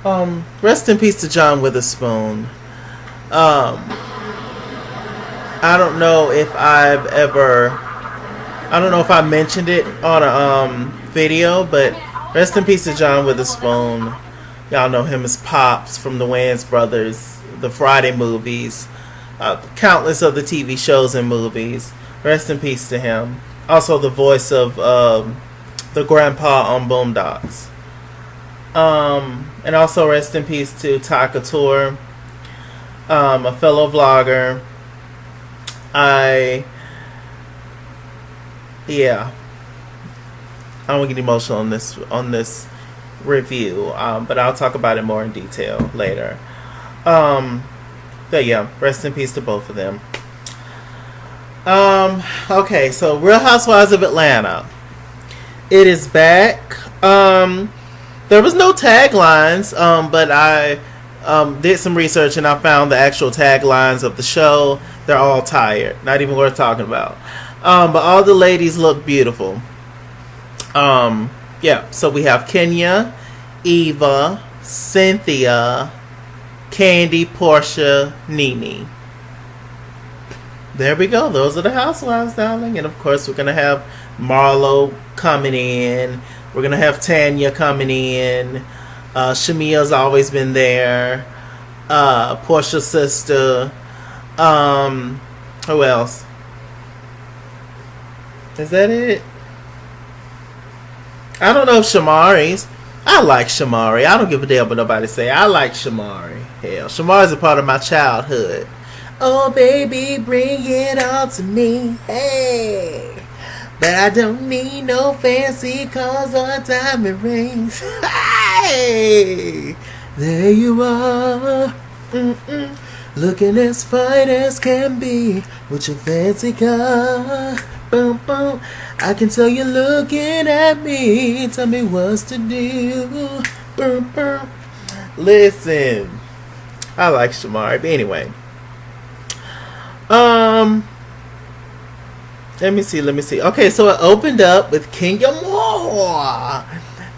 Rest in peace to John Witherspoon. I don't know if I've ever, I don't know if I mentioned it on a video, but rest in peace to John Witherspoon. Y'all know him as Pops from the Wayans Brothers, the Friday movies, countless of the TV shows and movies. Rest in peace to him. Also the voice of the grandpa on Boondocks. And also rest in peace to Couture, a fellow vlogger. I don't get emotional on this review, but I'll talk about it more in detail later. But yeah, rest in peace to both of them. Okay, so Real Housewives of Atlanta. It is back. There was no taglines, but I did some research and I found the actual taglines of the show. They're all tired. Not even worth talking about. But all the ladies look beautiful. Yeah, so we have Kenya, Eva, Cynthia, Kandi, Porsha, Nene. There we go. Those are the housewives, darling. And of course, we're going to have Marlow coming in. We're going to have Tanya coming in. Shamia's always been there. Porsha's sister. Who else? Is that it? I don't know if Shamari's. I like Shamari. I don't give a damn what nobody say. I like Shamari. Hell, Shamari's a part of my childhood. Oh, baby, bring it all to me. Hey. But I don't need no fancy cars or diamond rings. Hey. There you are. Looking as fine as can be with your fancy car. Boom, boom. I can tell you're looking at me. Tell me what's to do. Boom, boom. Listen, I like Shamari, but anyway. Let me see. Okay, so it opened up with Kenya Moore.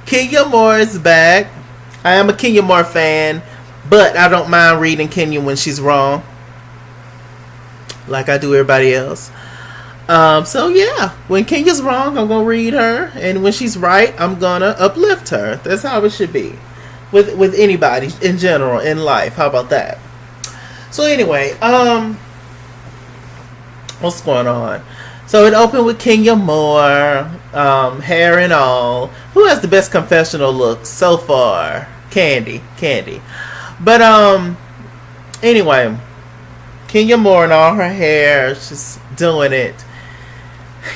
Kenya Moore is back. I am a Kenya Moore fan, but I don't mind reading Kenya when she's wrong, like I do everybody else. So yeah, when Kenya's wrong, I'm gonna read her, and when she's right, I'm gonna uplift her. That's how it should be with anybody in general in life. How about that? So anyway, what's going on? So it opened with Kenya Moore, hair and all. Who has the best confessional look so far? Kandi. But anyway, Kenya Moore and all her hair, she's doing it.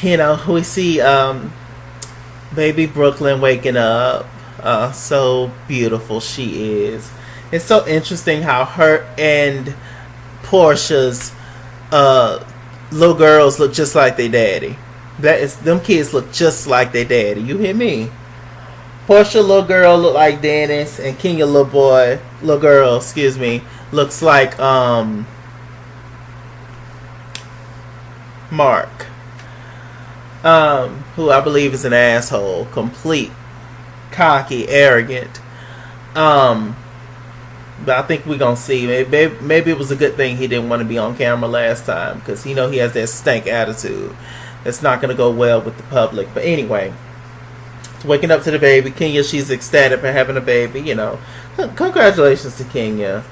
You know, we see baby Brooklyn waking up. So beautiful she is. It's so interesting how her and Porsha's little girls look just like their daddy. Them kids look just like their daddy. You hear me? Porsha little girl look like Dennis, and Kenya little girl, looks like Mark, who I believe is an asshole, complete, cocky, arrogant. But I think we're gonna see. Maybe it was a good thing he didn't want to be on camera last time, because he has that stank attitude. That's not gonna go well with the public. But anyway, waking up to the baby, Kenya, she's ecstatic for having a baby. Congratulations to Kenya.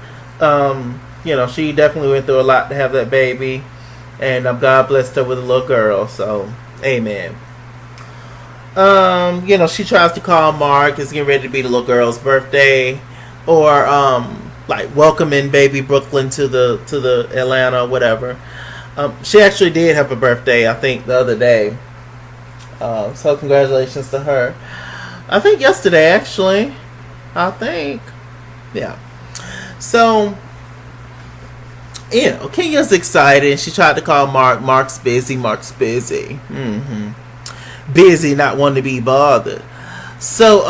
She definitely went through a lot to have that baby, and God blessed her with a little girl. So, amen. She tries to call Mark. It's getting ready to be the little girl's birthday, or like welcoming baby Brooklyn to the Atlanta, whatever. She actually did have a birthday, I think, the other day. So congratulations to her. I think yesterday, actually. Yeah. So, Kenya's excited. She tried to call Mark. Mark's busy. Busy, not wanting to be bothered. So,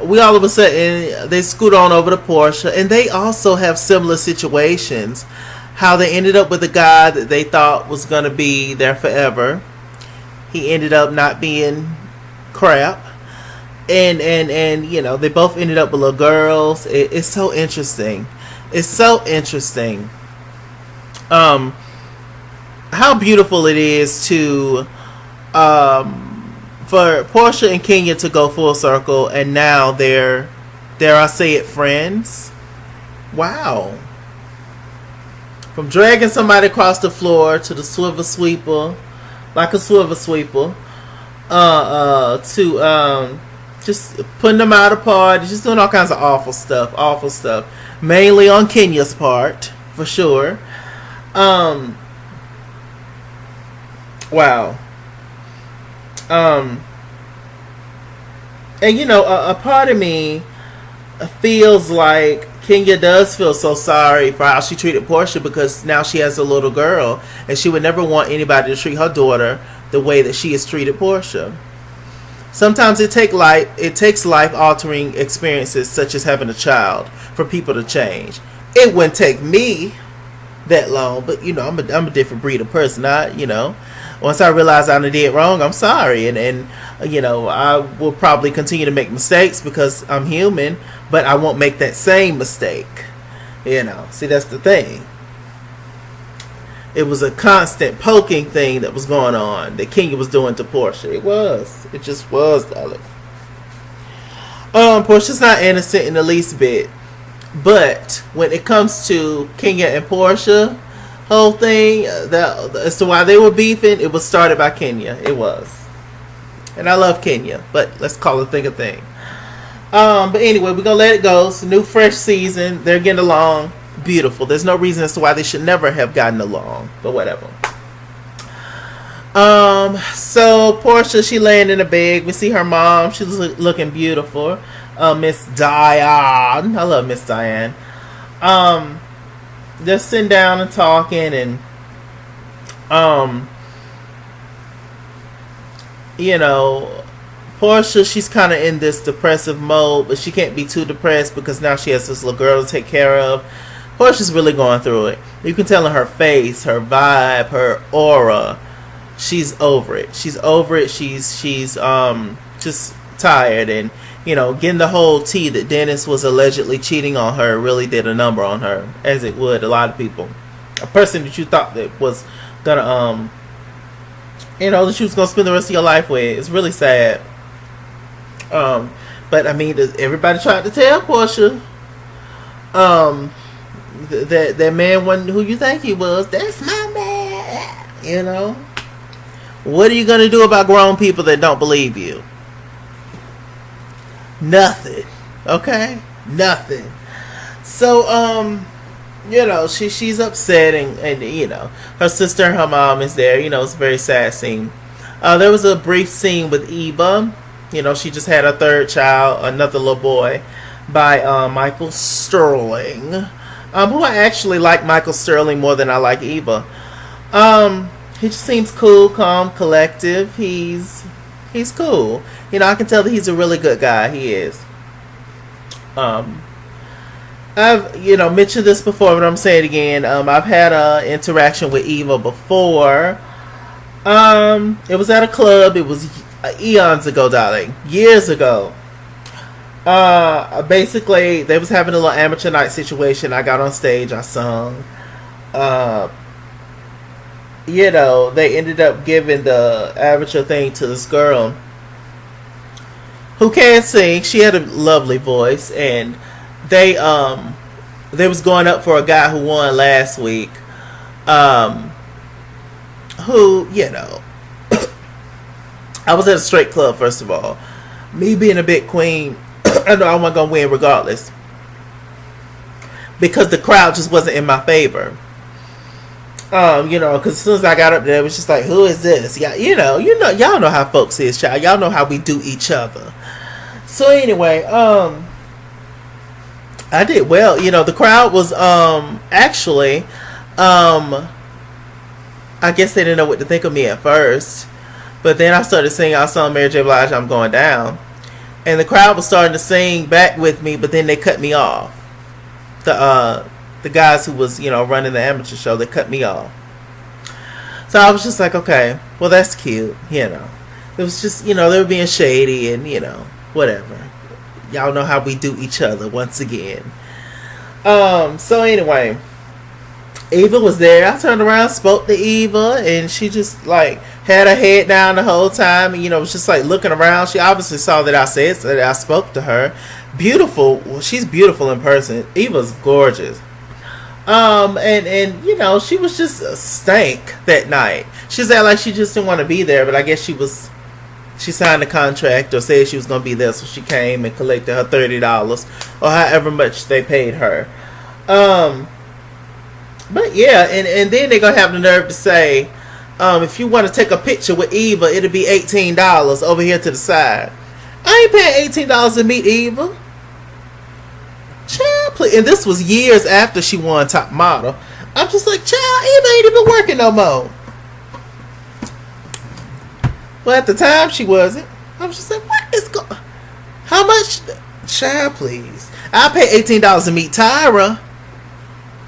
we all of a sudden, they scoot on over to Porsha, and they also have similar situations. How they ended up with a guy that they thought was going to be there forever. He ended up not being crap. and you know, they both ended up with little girls. It's so interesting. It's so interesting. How beautiful it is to for Porsha and Kenya to go full circle, and now they're, dare I say it, friends. Wow. From dragging somebody across the floor to the swivel sweeper, like a swivel sweeper, to just putting them out of party, just doing all kinds of awful stuff, mainly on Kenya's part, for sure. Wow. And you know, a part of me feels like Kenya does feel so sorry for how she treated Porsha, because now she has a little girl and she would never want anybody to treat her daughter the way that she has treated Porsha. Sometimes it takes life altering experiences such as having a child for people to change. It wouldn't take me that long, but you know, I'm a different breed of person. Once I realize I did wrong, I'm sorry, and you know, I will probably continue to make mistakes because I'm human, but I won't make that same mistake. You know, see, that's the thing. It was a constant poking thing that was going on that Kenya was doing to Porsha. It just was, darling. Porsha's not innocent in the least bit, but when it comes to Kenya and Porsha, whole thing that as to why they were beefing, it was started by Kenya. It was, and I love Kenya, but let's call a thing a thing. But anyway, we're gonna let it go. It's a new, fresh season. They're getting along beautiful. There's no reason as to why they should never have gotten along, but whatever. So Porsha, she laying in a bed. We see her mom. She's looking beautiful. Miss Diane. I love Miss Diane. Just sitting down and talking, and you know, Porsha, she's kind of in this depressive mode, but she can't be too depressed because now she has this little girl to take care of. Porsha's really going through it. You can tell in her face, her vibe, her aura. She's over it. She's just tired, and you know, getting the whole tea that Dennis was allegedly cheating on her really did a number on her, as it would a lot of people. A person that you thought that was gonna, that she was gonna spend the rest of your life with. It's really sad. But I mean, everybody tried to tell Porsha, that man wasn't who you think he was. That's my man. You know, what are you gonna do about grown people that don't believe you? Nothing. Okay? Nothing. So, you know, she's upset, and you know, her sister and her mom is there. You know, it's a very sad scene. There was a brief scene with Eva. You know, she just had her third child, another little boy, by Michael Sterling. Who I actually like Michael Sterling more than I like Eva. He just seems cool, calm, collective. He's cool. You know, I can tell that he's a really good guy. He is. I've, you know, mentioned this before, but I'm saying it again. I've had an interaction with Eva before. It was at a club. It was eons ago, darling. Years ago. Basically, they was having a little amateur night situation. I got on stage. I sung. You know, they ended up giving the amateur thing to this girl who can sing. She had a lovely voice, and they was going up for a guy who won last week, who, you know, I was at a straight club, first of all. Me being a big queen, I know I wasn't gonna win regardless, because the crowd just wasn't in my favor. You know, because as soon as I got up there, it was just like, who is this? Yeah, you know, y'all know how folks is, child. Y'all know how we do each other. So anyway, I did well. You know, the crowd was actually, I guess they didn't know what to think of me at first, but then I started singing our song Mary J. Blige, I'm Going Down, and the crowd was starting to sing back with me, but then they cut me off. The guys who was, you know, running the amateur show, they cut me off. So I was just like, okay, well, that's cute, you know. It was just, you know, they were being shady, and, you know, whatever. Y'all know how we do each other once again. So anyway, Eva was there. I turned around, spoke to Eva, and she just like had her head down the whole time, and was just like looking around. She obviously saw that I said so, that I spoke to her. Beautiful. Well, she's beautiful in person. Eva's gorgeous. And she was just a stank that night. She said like she just didn't want to be there, but I guess she signed a contract or said she was going to be there, so she came and collected her $30 or however much they paid her. But yeah, and then they're going to have the nerve to say, if you want to take a picture with Eva, it'll be $18 over here to the side. I ain't paying $18 to meet Eva. Child, please. And this was years after she won Top Model. I'm just like, child, Eva ain't even working no more. Well, at the time she wasn't. I was just like, what is going? How much? Child, please. I pay $18 to meet Tyra,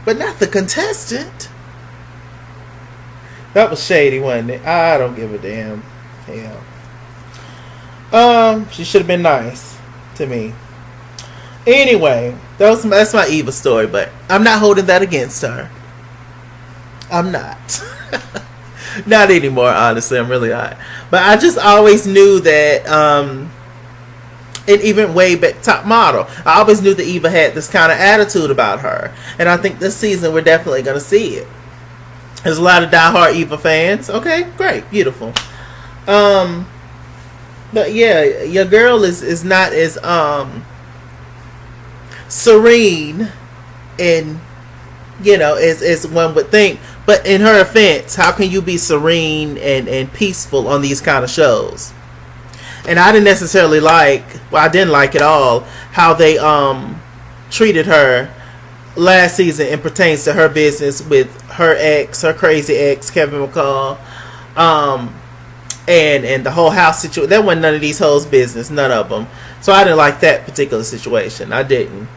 but not the contestant. That was shady, wasn't it? I don't give a damn. Hell. She should have been nice to me. Anyway, that's my Eva story, but I'm not holding that against her. I'm not. Not anymore, honestly. I'm really not. But I just always knew that, and even way back Top Model, I always knew that Eva had this kind of attitude about her. And I think this season we're definitely going to see it. There's a lot of diehard Eva fans. Okay, great, beautiful. But yeah, your girl is not as serene and as one would think. But in her offense, how can you be serene and peaceful on these kind of shows? And I didn't necessarily I didn't like at all how they treated her last season and pertains to her business with her crazy ex, Kevin McCall, and the whole house situation. That wasn't none of these hoes' business, none of them. So I didn't like that particular situation. I didn't.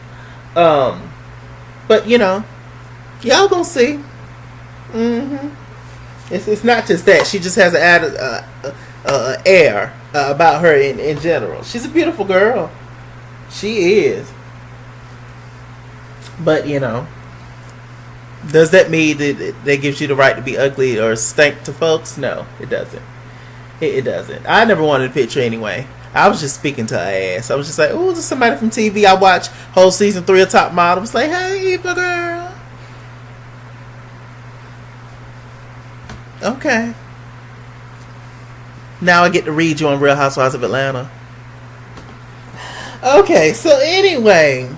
But y'all gonna see. It's not just that. She just has an air about her in general. She's a beautiful girl. She is. But does that mean that gives you the right to be ugly or stink to folks? No, it doesn't. It doesn't. I never wanted a picture anyway. I was just speaking to her ass. I was just like, oh, there's somebody from TV. I watched whole season 3 of Top Model. I was like, hey, Eva girl. Okay. Now I get to read you on Real Housewives of Atlanta. Okay, so anyway,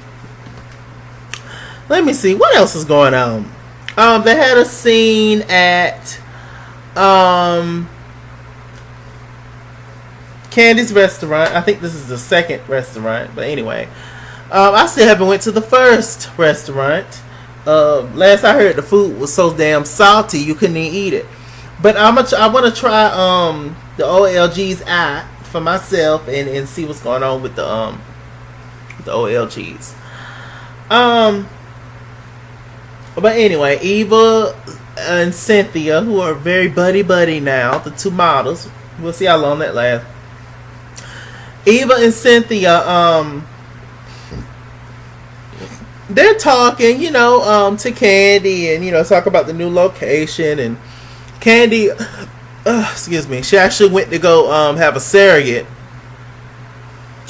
let me see what else is going on. They had a scene at Kandi's restaurant. I think this is the second restaurant, but anyway, I still haven't went to the first restaurant. Last I heard, the food was so damn salty you couldn't even eat it. But I want to try the OLG's eye for myself and see what's going on with the OLG's. But anyway, Eva and Cynthia, who are very buddy now, the two models. We'll see how long that lasts. Eva and Cynthia, they're talking, to Kandi and, talk about the new location. And Kandi, excuse me, she actually went to go have a surrogate.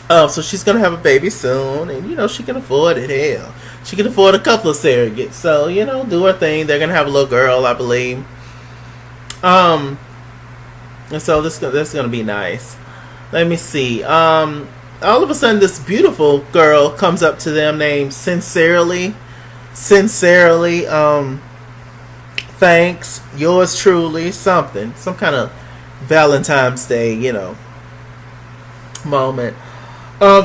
So she's going to have a baby soon. And, she can afford it. Hell, she can afford a couple of surrogates. So, do her thing. They're going to have a little girl, I believe. And so that's going to be nice. Let me see. All of a sudden, this beautiful girl comes up to them named Sincerely. Thanks. Yours truly. Something. Some kind of Valentine's Day, moment.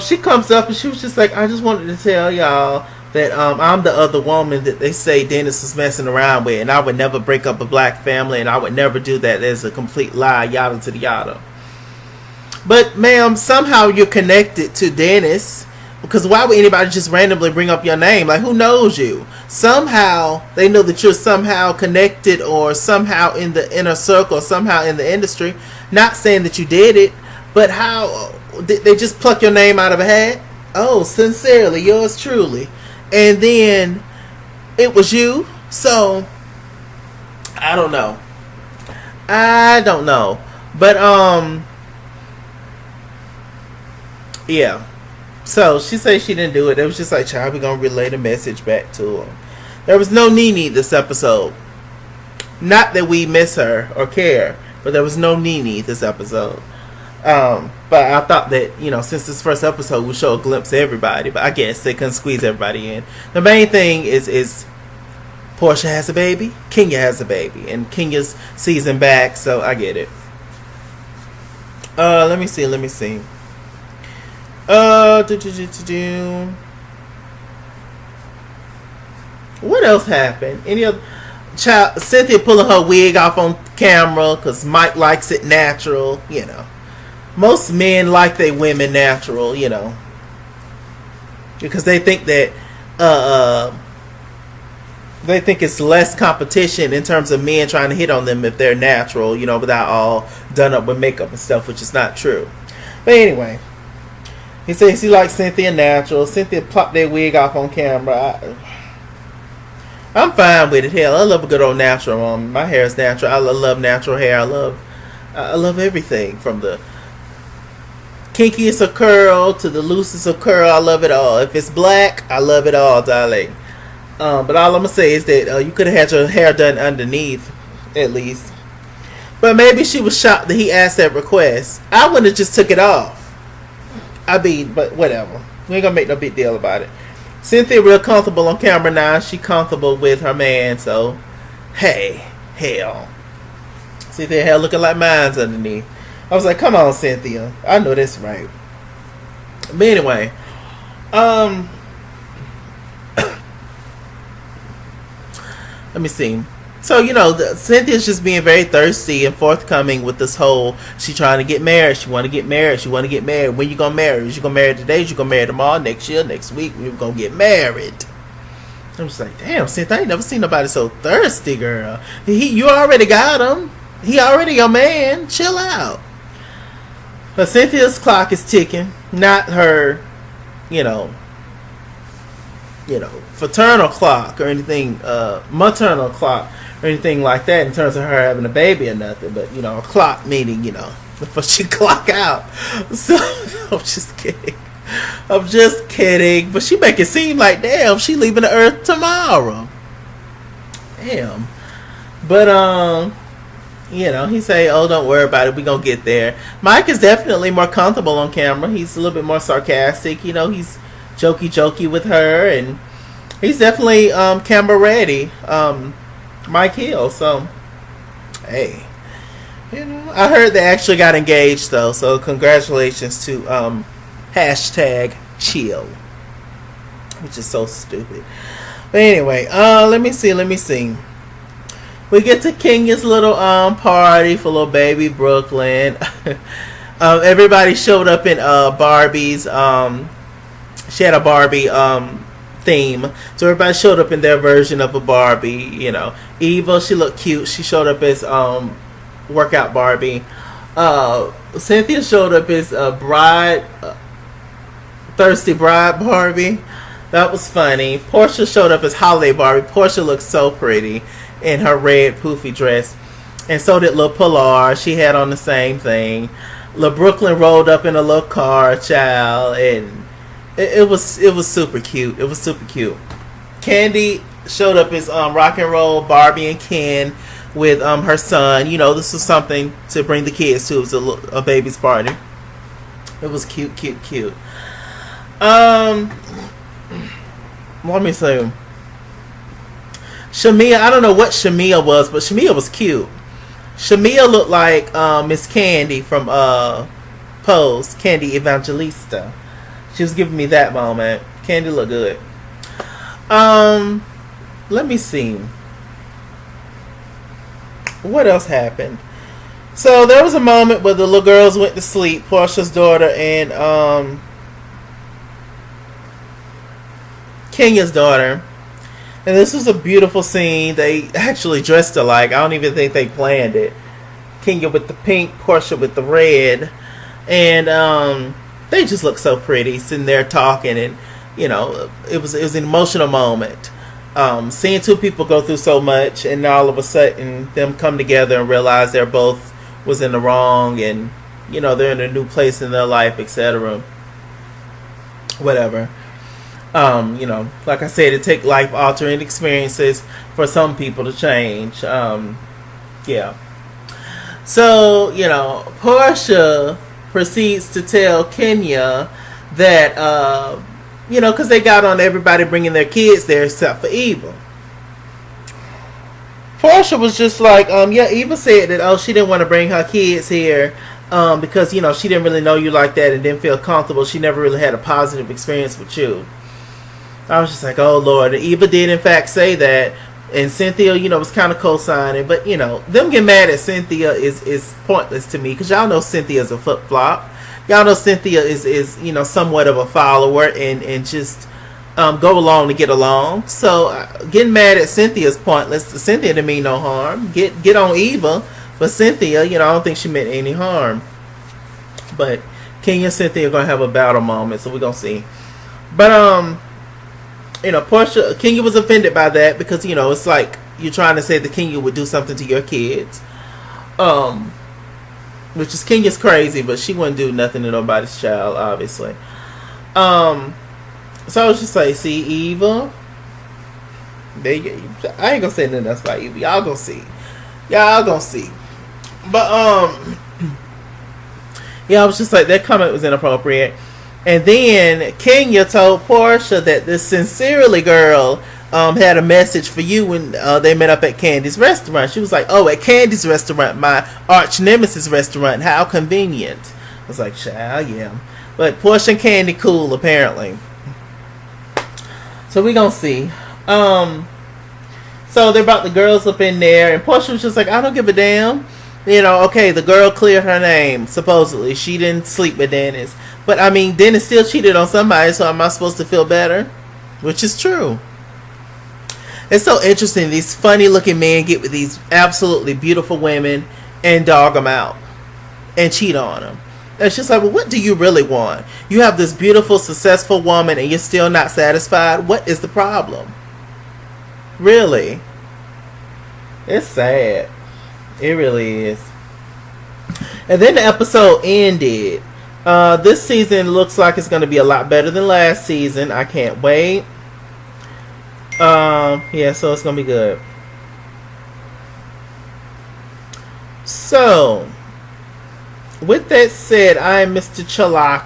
She comes up and she was just like, I just wanted to tell y'all that I'm the other woman that they say Dennis was messing around with, and I would never break up a black family, and I would never do that. There's a complete lie, yada to the yada. But ma'am, somehow you're connected to Dennis, because why would anybody just randomly bring up your name? Like, who knows you? Somehow they know that you're somehow connected or somehow in the inner circle, or somehow in the industry. Not saying that you did it, but how? Did they just pluck your name out of a hat? Oh, sincerely, yours truly. And then it was you. So I don't know. But yeah. So she said she didn't do it. It was just like, child, we're gonna relay the message back to him. There was no Nene this episode. Not that we miss her or care, but there was no Nene this episode. But I thought that, since this first episode we show a glimpse of everybody, but I guess they couldn't squeeze everybody in. The main thing is Porsha has a baby, Kenya has a baby, and Kenya's season back, so I get it. Let me see. What else happened? Any other Cynthia pulling her wig off on camera because Mike likes it natural. Most men like their women natural. Because they think that they think it's less competition in terms of men trying to hit on them if they're natural. Without all done up with makeup and stuff, which is not true. But anyway. He says he likes Cynthia natural. Cynthia plopped their wig off on camera. I'm fine with it. Hell, I love a good old natural. My hair is natural. I love natural hair. I love everything from the kinkiest of curl to the loosest of curl. I love it all. If it's black, I love it all, darling. But all I'm gonna say is that you could have had your hair done underneath, at least. But maybe she was shocked that he asked that request. I wouldn't have just took it off. But whatever. We ain't gonna make no big deal about it. Cynthia real comfortable on camera now. She comfortable with her man, so hey, hell. Cynthia hair looking like mine's underneath. I was like, come on, Cynthia. I know that's right. But anyway, let me see. So, Cynthia's just being very thirsty and forthcoming with this whole, she trying to get married. She want to get married. When you going to marry? Is you going to marry today? Is you going to marry tomorrow? Next year? Next week? We're going to get married. I'm just like, damn, Cynthia, I ain't never seen nobody so thirsty, girl. You already got him. He already your man. Chill out. But Cynthia's clock is ticking. Not her, fraternal clock or anything, maternal clock or anything like that in terms of her having a baby or nothing, but a clock meaning before she clock out. So I'm just kidding, but she make it seem like, damn, she leaving the earth tomorrow. Damn. But he say, oh, don't worry about it, we gonna get there. Mike is definitely more comfortable on camera. He's a little bit more sarcastic. He's jokey with her, and he's definitely camera ready. Mike Hill. So, hey, I heard they actually got engaged though. So congratulations to #chill, which is so stupid. But anyway, let me see. We get to Kenya's little party for little baby Brooklyn. Everybody showed up in Barbie's. She had a Barbie theme, so everybody showed up in their version of a Barbie. Eva, she looked cute. She showed up as workout Barbie. Cynthia showed up as a thirsty bride Barbie. That was funny. Porsha showed up as holiday Barbie. Porsha looked so pretty in her red poofy dress, and so did Lil Pilar. She had on the same thing. Lil Brooklyn rolled up in a little car, child, and It was super cute. It was super cute. Kandi showed up as rock and roll Barbie and Ken with her son. This was something to bring the kids to. It was a baby's party. It was cute. Let me see. Shamia, I don't know what Shamia was, but Shamia was cute. Shamia looked like Miss Kandi from Pose, Kandi Evangelista. She was giving me that moment. Kandi looked good. Let me see. What else happened? So there was a moment where the little girls went to sleep. Porsha's daughter and Kenya's daughter. And this was a beautiful scene. They actually dressed alike. I don't even think they planned it. Kenya with the pink, Porsha with the red. And they just look so pretty sitting there talking, and it was an emotional moment. Seeing two people go through so much, and all of a sudden them come together and realize they're both was in the wrong, and they're in a new place in their life, etc. Whatever. Like I said, it takes life altering experiences for some people to change. Yeah. So, Porsha proceeds to tell Kenya that, because they got on everybody bringing their kids there except for Eva. Porsha was just like, Eva said that, she didn't want to bring her kids here because, she didn't really know you like that and didn't feel comfortable. She never really had a positive experience with you. I was just like, oh, Lord. And Eva did, in fact, say that. And Cynthia, was kind of co-signing. But, them getting mad at Cynthia is pointless to me. Because y'all know Cynthia's a flip-flop. Y'all know Cynthia is somewhat of a follower. And just go along to get along. So, getting mad at Cynthia is pointless. Cynthia didn't mean no harm. Get on Eva. But Cynthia, I don't think she meant any harm. But Kenya and Cynthia are going to have a battle moment. So, we're going to see. But, Porsha, Kenya was offended by that because, it's like you're trying to say that Kenya would do something to your kids. Which is Kenya's crazy, but she wouldn't do nothing to nobody's child, obviously. So I was just like, see, Eva. I ain't gonna say nothing else about Eva. Y'all gonna see. But, yeah, I was just like, that comment was inappropriate. And then Kenya told Porsha that this Sincerely girl had a message for you when they met up at Kandi's restaurant. She was like, oh, at Kandi's restaurant, my arch nemesis restaurant. How convenient. I was like, child, yeah. But Porsha and Kandi cool, apparently. So we gonna see. So they brought the girls up in there, and Porsha was just like, I don't give a damn. Okay, the girl cleared her name, supposedly. She didn't sleep with Dennis. But, Dennis still cheated on somebody, so am I supposed to feel better? Which is true. It's so interesting. These funny-looking men get with these absolutely beautiful women and dog them out and cheat on them. It's just like, well, what do you really want? You have this beautiful, successful woman and you're still not satisfied? What is the problem? Really? It's sad. It really is. And then the episode ended. This season looks like it's going to be a lot better than last season. I can't wait. Yeah, so it's going to be good. So, with that said, I am Mr. Chalaki.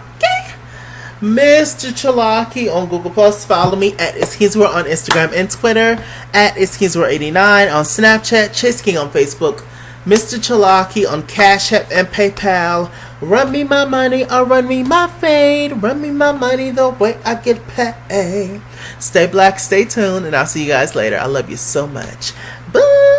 Mr. Chalaki on Google Plus. Follow me at Iskizra on Instagram and Twitter. At Iskizra89 on Snapchat. Chase King on Facebook. Mr. Chalaki on Cash App and PayPal. Run me my money or run me my fade. Run me my money the way I get paid. Stay black, stay tuned, and I'll see you guys later. I love you so much. Bye.